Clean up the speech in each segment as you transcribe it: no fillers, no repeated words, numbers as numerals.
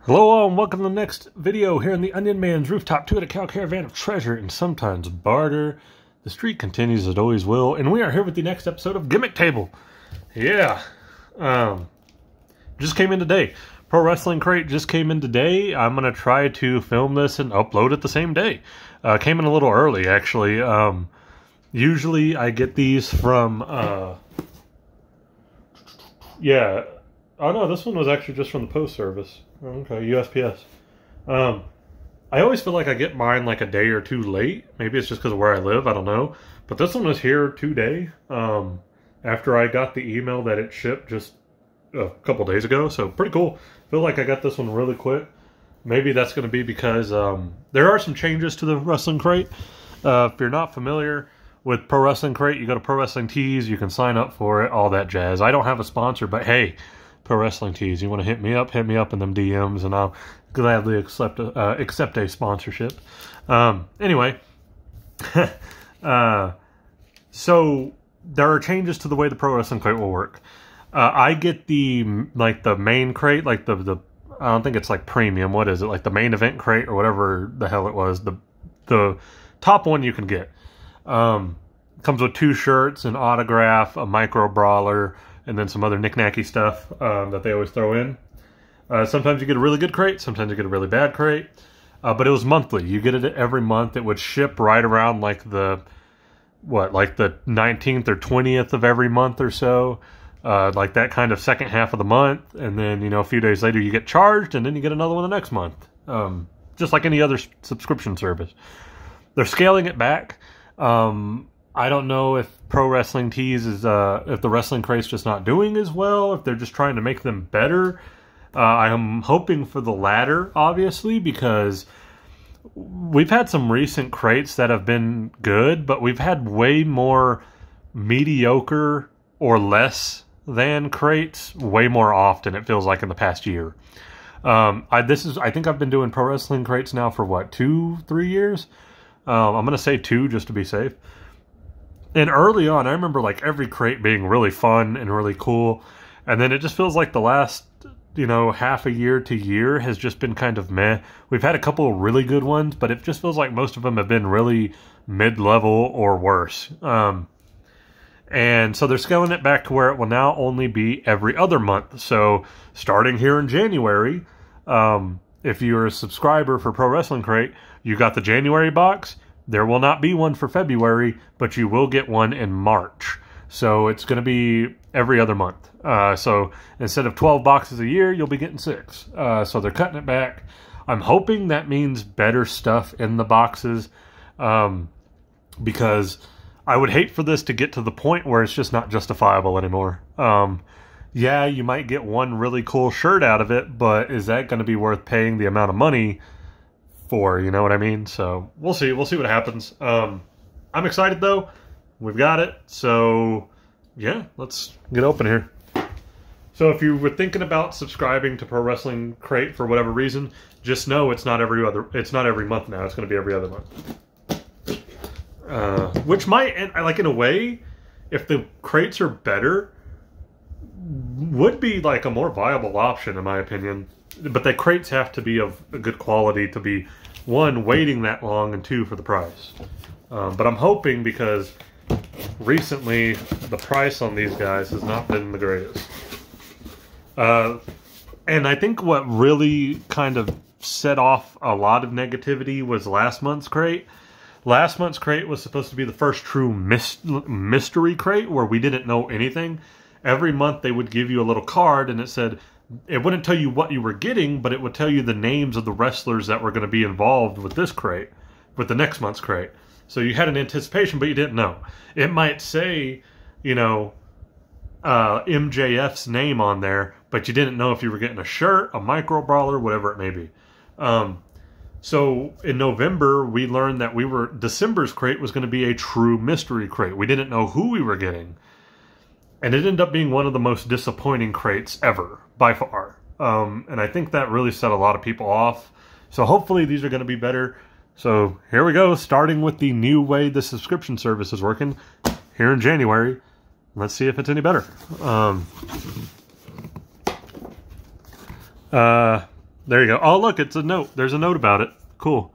Hello all and welcome to the next video here in the Onion Man's rooftop 2 at a cow caravan of treasure and sometimes barter. The streak continues as it always will, and we are here with the next episode of Gimmick Table. Yeah, just came in today. Pro Wrestling Crate just came in today. I'm going to try to film this and upload it the same day. Came in a little early actually. Usually I get these from, yeah. Oh no, this one was actually just from the post service. Okay, USPS. I always feel like I get mine like a day or two late. Maybe it's just because of where I live, I don't know. But this one was here today, after I got the email that it shipped just a couple days ago. So pretty cool. Feel like I got this one really quick. Maybe that's going to be because there are some changes to the Wrestling Crate. If you're not familiar with Pro Wrestling Crate, you go to Pro Wrestling Tees, you can sign up for it, all that jazz. I don't have a sponsor, but hey, Pro Wrestling Tees, you want to hit me up in them DMs, and I'll gladly accept a sponsorship. Anyway, so there are changes to the way the Pro Wrestling Crate will work. I get the main crate, like the I don't think it's like premium. What is it? Like the main event crate or whatever the hell it was. The top one you can get. Comes with 2 shirts, an autograph, a micro brawler, and then some other knick-knacky stuff that they always throw in. Sometimes you get a really good crate, sometimes you get a really bad crate. But it was monthly. You get it every month. It would ship right around like the 19th or 20th of every month or so. Like that kind of second half of the month. And then, you know, a few days later you get charged, and then you get another one the next month. Just like any other subscription service. They're scaling it back. I don't know if Pro Wrestling Tees is, if the Wrestling Crate's just not doing as well, if they're just trying to make them better. I'm hoping for the latter, obviously, because we've had some recent crates that have been good, but we've had way more mediocre or less than crates way more often, it feels like, in the past year. I think I've been doing Pro Wrestling Crates now for, what, 2-3 years? I'm going to say 2 just to be safe. And early on, I remember like every crate being really fun and really cool. And then it just feels like the last, you know, half a year to year has just been kind of meh. We've had a couple of really good ones, but it just feels like most of them have been really mid-level or worse. And so they're scaling it back to where it will now only be every other month. So starting here in January, if you're a subscriber for Pro Wrestling Crate, you got the January box. There will not be one for February, but you will get one in March. So it's going to be every other month. So instead of 12 boxes a year, you'll be getting 6. So they're cutting it back. I'm hoping that means better stuff in the boxes, because I would hate for this to get to the point where it's just not justifiable anymore. Yeah, you might get one really cool shirt out of it, but is that going to be worth paying the amount of money for, you know what I mean? So we'll see what happens. I'm excited though. We've got it. So yeah, let's get open here. So if you were thinking about subscribing to Pro Wrestling Crate for whatever reason, just know it's not every month now. It's going to be every other month. Which might, like, in a way, if the crates are better, would be like a more viable option in my opinion. But the crates have to be of a good quality to be, 1, waiting that long, and 2, for the price. But I'm hoping, because recently the price on these guys has not been the greatest. And I think what really kind of set off a lot of negativity was last month's crate. Last month's crate was supposed to be the first true mystery crate where we didn't know anything. Every month they would give you a little card, and it said, it wouldn't tell you what you were getting, but it would tell you the names of the wrestlers that were going to be involved with this crate, with the next month's crate. So you had an anticipation, but you didn't know. It might say, you know, MJF's name on there, but you didn't know if you were getting a shirt, a micro brawler, whatever it may be. So in November, we learned that December's crate was going to be a true mystery crate. We didn't know who we were getting. And it ended up being one of the most disappointing crates ever, by far. And I think that really set a lot of people off. So hopefully these are going to be better. So here we go, starting with the new way the subscription service is working here in January. Let's see if it's any better. There you go. Oh, look, it's a note. There's a note about it. Cool.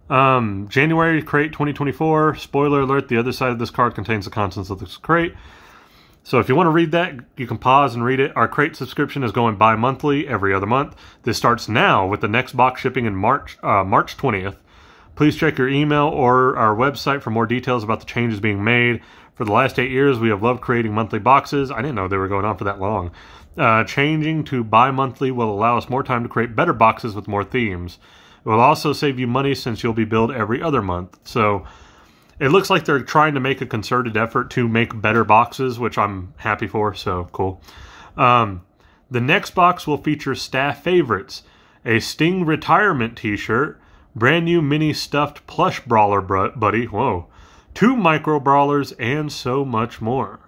January crate 2024. Spoiler alert, the other side of this card contains the contents of this crate. So if you want to read that, you can pause and read it. Our crate subscription is going bi-monthly every other month. This starts now with the next box shipping in March 20th. Please check your email or our website for more details about the changes being made. For the last 8 years, we have loved creating monthly boxes. I didn't know they were going on for that long. Changing to bi-monthly will allow us more time to create better boxes with more themes. It will also save you money since you'll be billed every other month. So it looks like they're trying to make a concerted effort to make better boxes, which I'm happy for, so cool. The next box will feature staff favorites, a Sting retirement t-shirt, brand new mini stuffed plush brawler buddy, whoa, 2 micro brawlers, and so much more.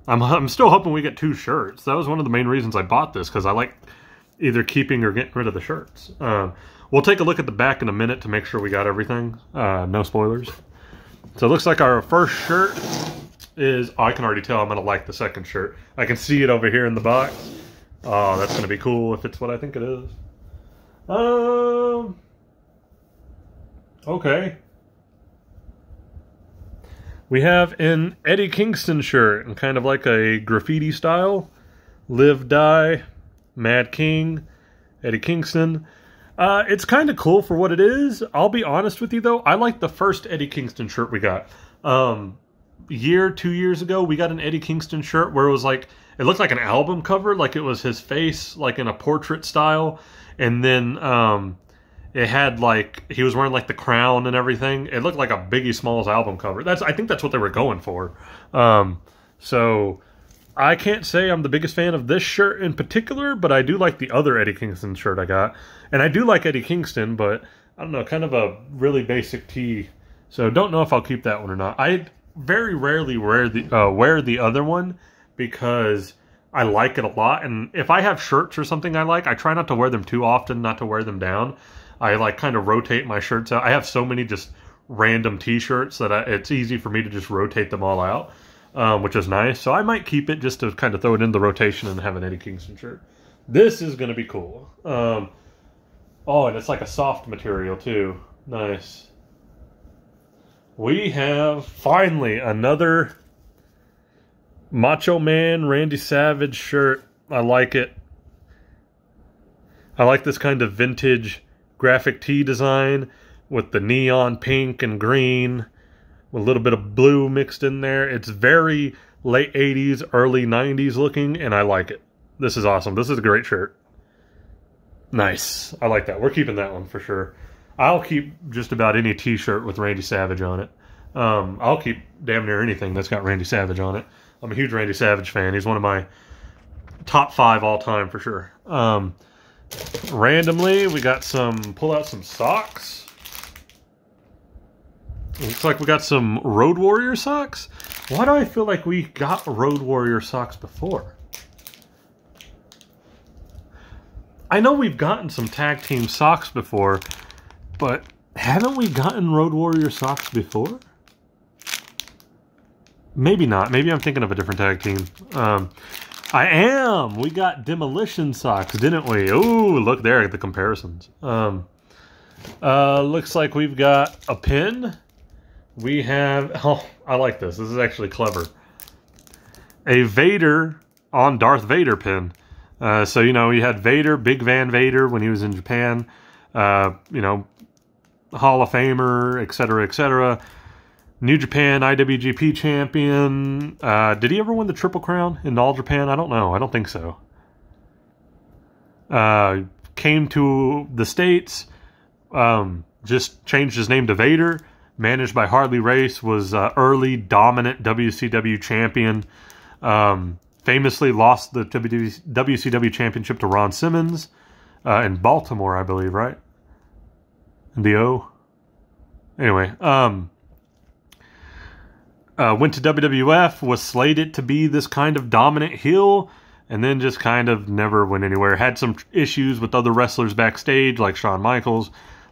I'm still hoping we get 2 shirts. That was one of the main reasons I bought this, because I like either keeping or getting rid of the shirts. We'll take a look at the back in a minute to make sure we got everything. No spoilers. So it looks like our first shirt is... Oh, I can already tell I'm going to like the second shirt. I can see it over here in the box. Oh, that's going to be cool if it's what I think it is. Okay. We have an Eddie Kingston shirt in kind of like a graffiti style. Live, Die, Mad King, Eddie Kingston. It's kind of cool for what it is. I'll be honest with you, though. I like the first Eddie Kingston shirt we got. 2 years ago, we got an Eddie Kingston shirt where it was like... It looked like an album cover, like it was his face, like in a portrait style. And then it had like... He was wearing like the crown and everything. It looked like a Biggie Smalls album cover. I think that's what they were going for. So... I can't say I'm the biggest fan of this shirt in particular, but I do like the other Eddie Kingston shirt I got. And I do like Eddie Kingston, but I don't know, kind of a really basic tee. So don't know if I'll keep that one or not. I very rarely wear the other one because I like it a lot. And if I have shirts or something I like, I try not to wear them too often, not to wear them down. I like kind of rotate my shirts out. I have so many just random t-shirts that it's easy for me to just rotate them all out. Which is nice. So I might keep it just to kind of throw it in the rotation and have an Eddie Kingston shirt. This is going to be cool. Oh, and it's like a soft material too. Nice. We have finally another Macho Man Randy Savage shirt. I like it. I like this kind of vintage graphic tee design with the neon pink and green. With a little bit of blue mixed in there. It's very late 80s, early 90s looking, and I like it. This is awesome. This is a great shirt. Nice. I like that. We're keeping that one for sure. I'll keep just about any t-shirt with Randy Savage on it. I'll keep damn near anything that's got Randy Savage on it. I'm a huge Randy Savage fan. He's one of my top 5 all time for sure. Randomly, we got pull out some socks. Looks like we got some Road Warrior socks. Why do I feel like we got Road Warrior socks before? I know we've gotten some tag team socks before, but haven't we gotten Road Warrior socks before? Maybe not. Maybe I'm thinking of a different tag team. I am! We got Demolition socks, didn't we? Ooh, look there at the comparisons. Looks like we've got a pin. We have... Oh, I like this. This is actually clever. A Vader on Darth Vader pin. So, you know, you had Vader, Big Van Vader when he was in Japan. You know, Hall of Famer, etc., etc. New Japan IWGP champion. Did he ever win the Triple Crown in All Japan? I don't know. I don't think so. Came to the States. Just changed his name to Vader. Managed by Harley Race. Was early dominant WCW champion. Famously lost the WCW championship to Ron Simmons in Baltimore, I believe, right? In the O. Anyway, went to WWF, was slated to be this kind of dominant heel, and then just kind of never went anywhere. Had some issues with other wrestlers backstage, like Shawn Michaels.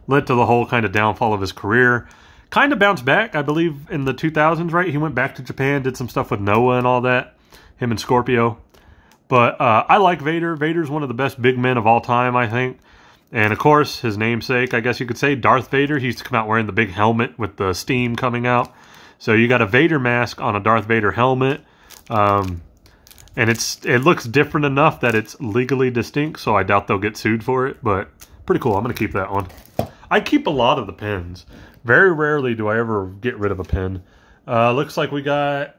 Led to the whole kind of downfall of his career. Kind of bounced back, I believe, in the 2000s, right? He went back to Japan, did some stuff with Noah and all that. Him and Scorpio. But I like Vader. Vader's one of the best big men of all time, I think. And of course, his namesake, I guess you could say, Darth Vader. He used to come out wearing the big helmet with the steam coming out. So you got a Vader mask on a Darth Vader helmet. And it looks different enough that it's legally distinct, so I doubt they'll get sued for it, but pretty cool. I'm going to keep that one. I keep a lot of the pins. Very rarely do I ever get rid of a pin. Looks like we got,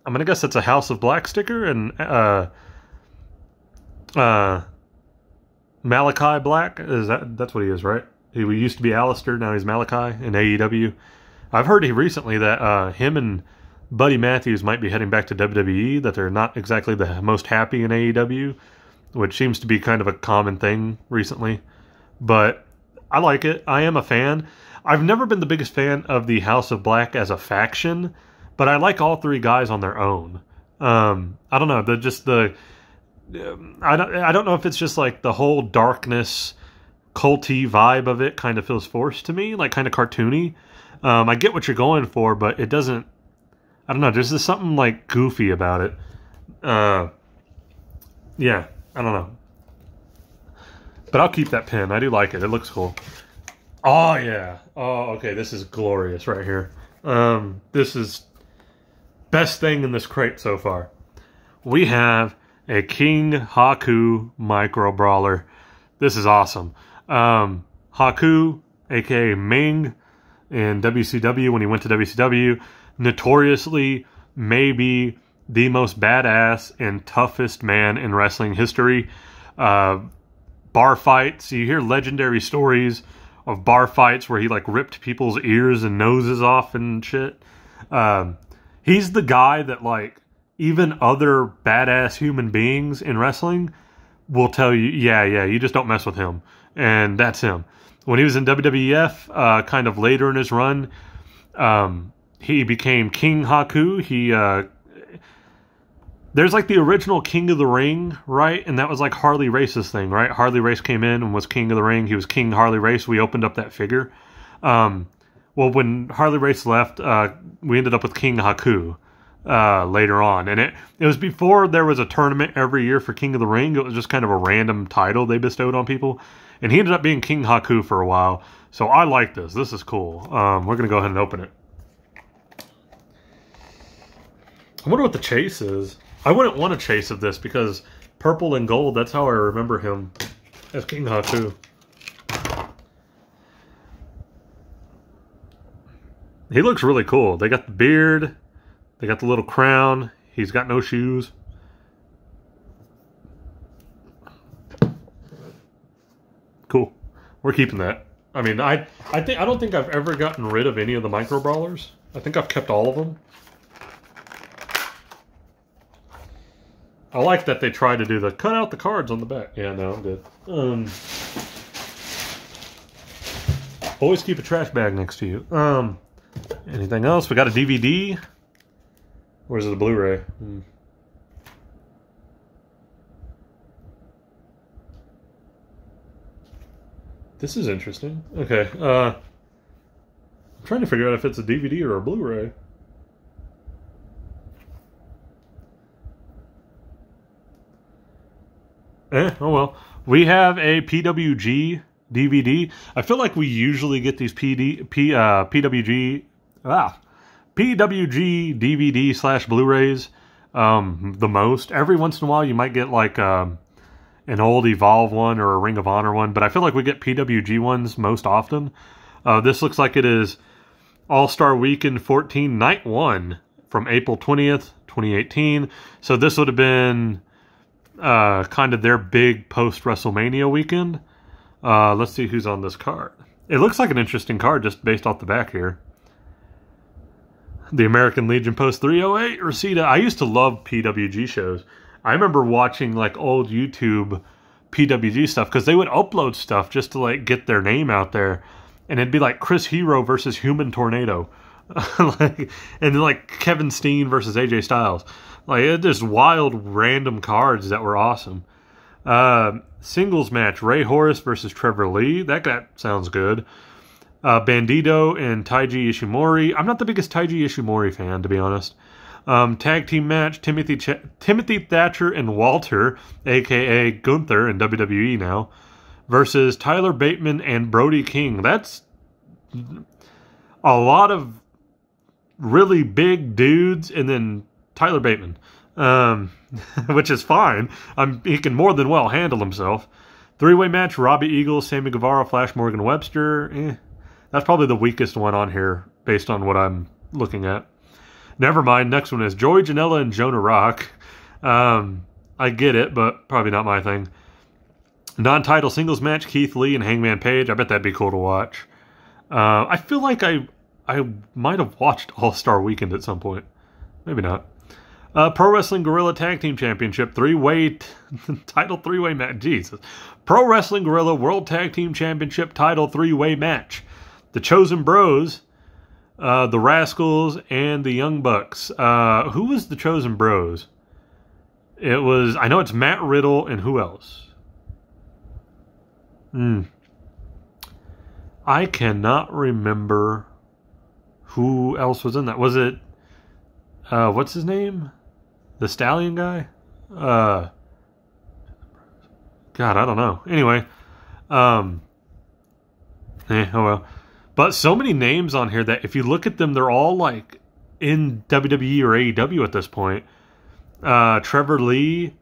I'm going to guess it's a House of Black sticker, and Malachi Black. That's what he is, right? He used to be Alistair, now he's Malachi in AEW. I've heard recently that him and Buddy Matthews might be heading back to WWE, that they're not exactly the most happy in AEW, which seems to be kind of a common thing recently. But I like it. I am a fan. I've never been the biggest fan of the House of Black as a faction, but I like all three guys on their own. I don't know. I don't know if it's just like the whole darkness, culty vibe of it kind of feels forced to me, like kind of cartoony. I get what you're going for, but it doesn't. I don't know. There's just something like goofy about it. Yeah, I don't know. But I'll keep that pin. I do like it. It looks cool. Oh, yeah. Oh, okay. This is glorious right here. This is best thing in this crate so far. We have a King Haku Micro Brawler. This is awesome. Haku, aka Ming, in WCW, when he went to WCW, notoriously maybe the most badass and toughest man in wrestling history. Bar fights, you hear legendary stories of bar fights where he like ripped people's ears and noses off and shit. He's the guy that like even other badass human beings in wrestling will tell you, yeah, you just don't mess with him. And that's him. When he was in WWF, kind of later in his run, he became King Haku. There's like the original King of the Ring, right? And that was like Harley Race's thing, right? Harley Race came in and was King of the Ring. He was King Harley Race. We opened up that figure. Well, when Harley Race left, we ended up with King Haku later on. And it was before there was a tournament every year for King of the Ring. It was just kind of a random title they bestowed on people. And he ended up being King Haku for a while. So I like this. This is cool. We're going to go ahead and open it. I wonder what the chase is. I wouldn't want a chase of this because purple and gold, that's how I remember him as King Haku. He looks really cool. They got the beard. They got the little crown. He's got no shoes. Cool. We're keeping that. I mean, I don't think I've ever gotten rid of any of the micro brawlers. I think I've kept all of them. I like that they try to do the cut out the cards on the back. Yeah, no, I'm good. Always keep a trash bag next to you. Anything else? We got a DVD. Or is it a Blu-ray? This is interesting. Okay. I'm trying to figure out if it's a DVD or a Blu-ray. Oh well. We have a PWG DVD. I feel like we usually get these PWG DVD / Blu-rays the most. Every once in a while you might get like an old Evolve one or a Ring of Honor one, but I feel like we get PWG ones most often. This looks like it is All-Star Weekend 14 Night 1 from April 20th, 2018. So this would have been kind of their big post-WrestleMania weekend. Let's see who's on this card. It looks like an interesting card just based off the back here. The American Legion Post 308, Reseda. I used to love PWG shows. I remember watching like old YouTube PWG stuff because they would upload stuff just to like get their name out there. And it'd be like Chris Hero versus Human Tornado. And then like Kevin Steen versus AJ Styles. Like, it just wild random cards that were awesome. Singles match, Ray Horace versus Trevor Lee. That sounds good. Bandito and Taiji Ishimori. I'm not the biggest Taiji Ishimori fan, to be honest. Tag team match, Timothy Thatcher and Walter, a.k.a. Gunther in WWE now, versus Tyler Bateman and Brody King. That's a lot of really big dudes, and then Tyler Bateman, which is fine. He can more than well handle himself. 3-way match, Robbie Eagles, Sammy Guevara, Flash Morgan Webster. That's probably the weakest one on here based on what I'm looking at. Never mind. Next one is Joey Janela and Jonah Rock. I get it, but probably not my thing. Non-title singles match, Keith Lee and Hangman Page. I bet that'd be cool to watch. I feel like I might have watched All-Star Weekend at some point. Maybe not. Pro Wrestling Guerrilla Tag Team Championship, 3-way title 3-way match. Jesus. Pro Wrestling Guerrilla World Tag Team Championship title 3-way match. The Chosen Bros, the Rascals, and the Young Bucks. Who was the Chosen Bros? It was, I know it's Matt Riddle and who else? I cannot remember who else was in that. Was it, what's his name? The Stallion guy? God, I don't know. Anyway, oh well. But so many names on here that if you look at them, they're all like in WWE or AEW at this point. Trevor Lee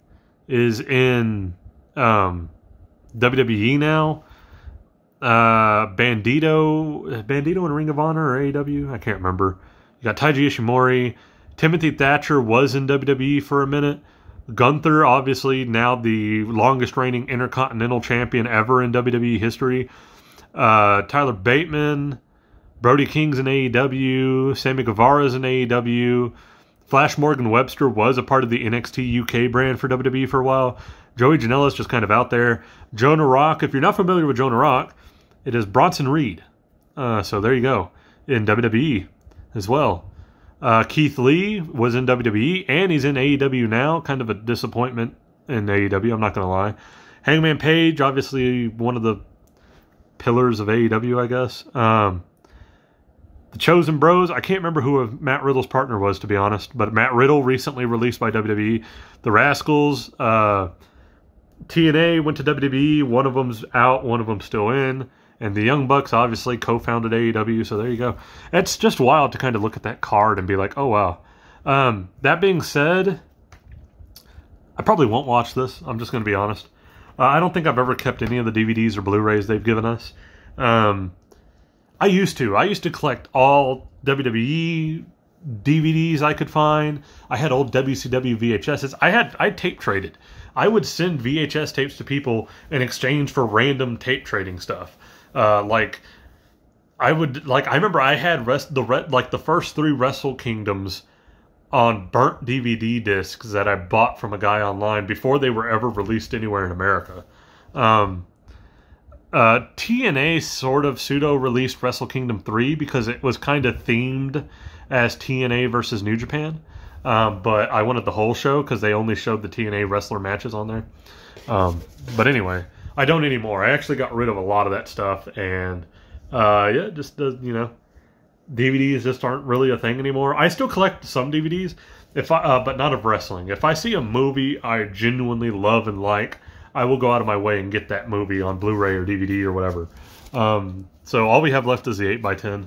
is in WWE now. Bandito in Ring of Honor or AEW? I can't remember. You got Taiji Ishimori. Timothy Thatcher was in WWE for a minute. Gunther, obviously, now the longest reigning Intercontinental Champion ever in WWE history. Tyler Bateman. Brody King's in AEW. Sammy Guevara's in AEW. Flash Morgan Webster was a part of the NXT UK brand for WWE for a while. Joey Janela's just kind of out there. Jonah Rock, if you're not familiar with Jonah Rock, it is Bronson Reed. So there you go. In WWE as well. Keith Lee was in WWE, and he's in AEW now. Kind of a disappointment in AEW, I'm not going to lie. Hangman Page, obviously one of the pillars of AEW, I guess. The Chosen Bros, I can't remember who Matt Riddle's partner was, to be honest, but Matt Riddle recently released by WWE. The Rascals, TNA went to WWE. One of them's out, one of them's still in. And the Young Bucks obviously co-founded AEW, so there you go. It's just wild to kind of look at that card and be like, oh, wow. That being said, I probably won't watch this. I'm just going to be honest. I don't think I've ever kept any of the DVDs or Blu-rays they've given us. I used to. I used to collect all WWE DVDs I could find. I had old WCW VHSs. I tape traded. I would send VHS tapes to people in exchange for random tape trading stuff. I remember I had the first 3 Wrestle Kingdoms on burnt DVD discs that I bought from a guy online before they were ever released anywhere in America. TNA sort of pseudo-released Wrestle Kingdom 3 because it was kind of themed as TNA versus New Japan. But I wanted the whole show because they only showed the TNA wrestler matches on there. But anyway, I don't anymore. I actually got rid of a lot of that stuff, and yeah, just DVDs just aren't really a thing anymore. I still collect some DVDs, but not of wrestling. If I see a movie I genuinely love and like, I will go out of my way and get that movie on Blu-ray or DVD or whatever. So all we have left is the 8x10,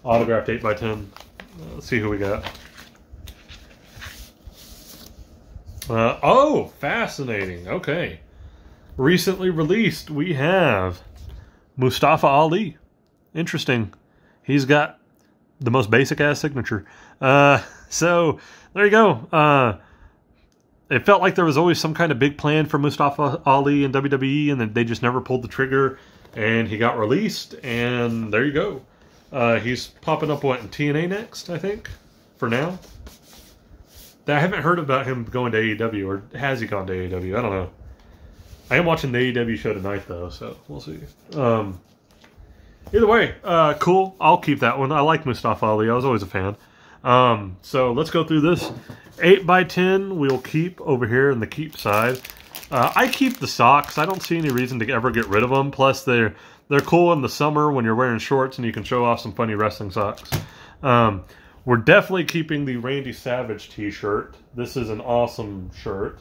autographed 8x10. Let's see who we got. Oh, fascinating. Okay. Recently released, we have Mustafa Ali. Interesting. He's got the most basic-ass signature. So, there you go. It felt like there was always some kind of big plan for Mustafa Ali in WWE, and then they just never pulled the trigger, and he got released, and there you go. He's popping up, in TNA next, I think, for now. I haven't heard about him going to AEW, or has he gone to AEW? I don't know. I am watching the AEW show tonight, though, so we'll see. Either way, cool. I'll keep that one. I like Mustafa Ali. I was always a fan. So let's go through this. 8x10 we'll keep over here in the keep side. I keep the socks. I don't see any reason to ever get rid of them. Plus, they're cool in the summer when you're wearing shorts and you can show off some funny wrestling socks. We're definitely keeping the Randy Savage t-shirt. This is an awesome shirt.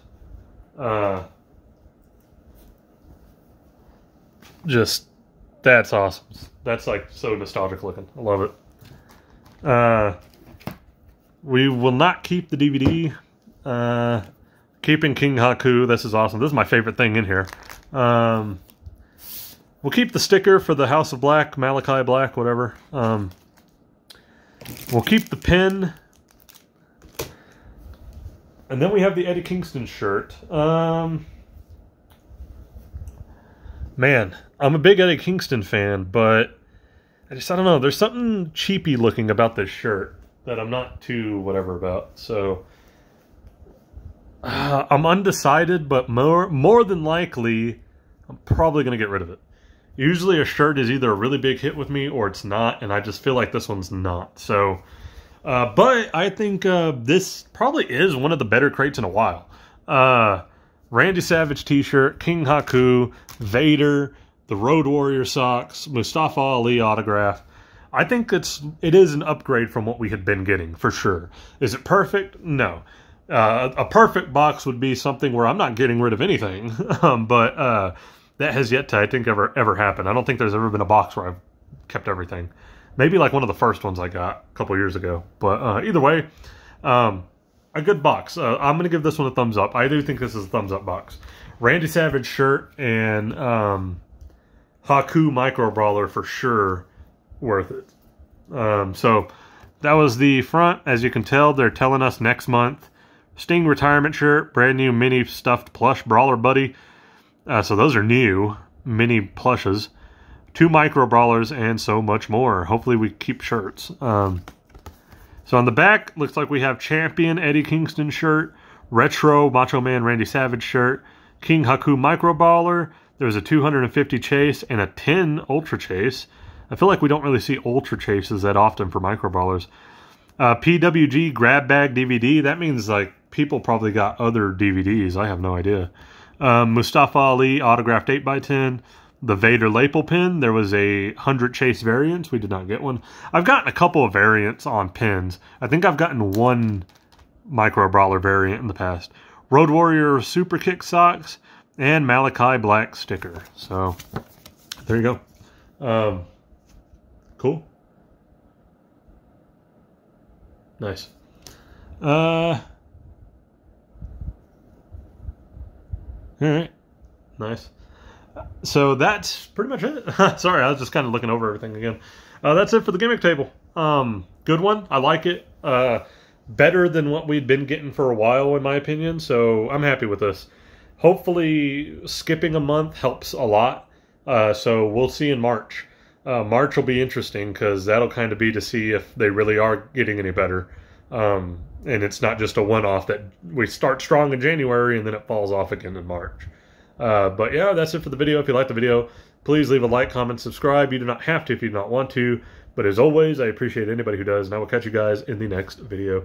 Just, that's awesome. That's like so nostalgic looking. I love it. We will not keep the DVD. Keeping King Haku. This is awesome. This is my favorite thing in here. We'll keep the sticker for the House of Black, Malachi Black, whatever. We'll keep the pin. And then we have the Eddie Kingston shirt. Man, I'm a big Eddie Kingston fan, but I don't know. There's something cheapy looking about this shirt that I'm not too whatever about. So I'm undecided, but more than likely, I'm probably going to get rid of it. Usually a shirt is either a really big hit with me or it's not, and I just feel like this one's not. So, but I think this probably is one of the better crates in a while. Randy Savage t-shirt, King Haku, Vader, the Road Warrior socks, Mustafa Ali autograph. I think it is an upgrade from what we had been getting, for sure. Is it perfect? No. A perfect box would be something where I'm not getting rid of anything, but that has yet to, I think, ever happen. I don't think there's ever been a box where I've kept everything. Maybe like one of the first ones I got a couple years ago. But either way, a good box. I'm going to give this one a thumbs up. I do think this is a thumbs up box. Randy Savage shirt and Haku Micro Brawler for sure worth it. So that was the front. As you can tell, they're telling us next month. Sting retirement shirt, brand new mini stuffed plush Brawler Buddy. So those are new mini plushes. 2 Micro Brawlers and so much more. Hopefully we keep shirts. So on the back, looks like we have Champion Eddie Kingston shirt, Retro Macho Man Randy Savage shirt, King Haku Micro Brawler. There's a 250 chase and a 10 Ultra Chase. I feel like we don't really see Ultra Chases that often for Micro Brawlers. PWG Grab Bag DVD. That means like people probably got other DVDs. I have no idea. Mustafa Ali autographed 8x10. The Vader Lapel pin. There was a 100 chase variant. We did not get one. I've gotten a couple of variants on pins. I think I've gotten one Micro Brawler variant in the past. Road Warrior Super Kick socks and Malachi Black sticker. So there you go. Cool. Nice. All right. Nice. So that's pretty much it. Sorry, I was just kind of looking over everything again. That's it for the gimmick table. Good one. I like it. Better than what we'd been getting for a while, in my opinion. So I'm happy with this. Hopefully, skipping a month helps a lot. So we'll see in March. March will be interesting because that'll kind of be to see if they really are getting any better. And it's not just a one-off that we start strong in January and then it falls off again in March. But yeah, that's it for the video. If you liked the video, please leave a like, comment, subscribe. You do not have to if you do not want to. But as always, I appreciate anybody who does, and I will catch you guys in the next video.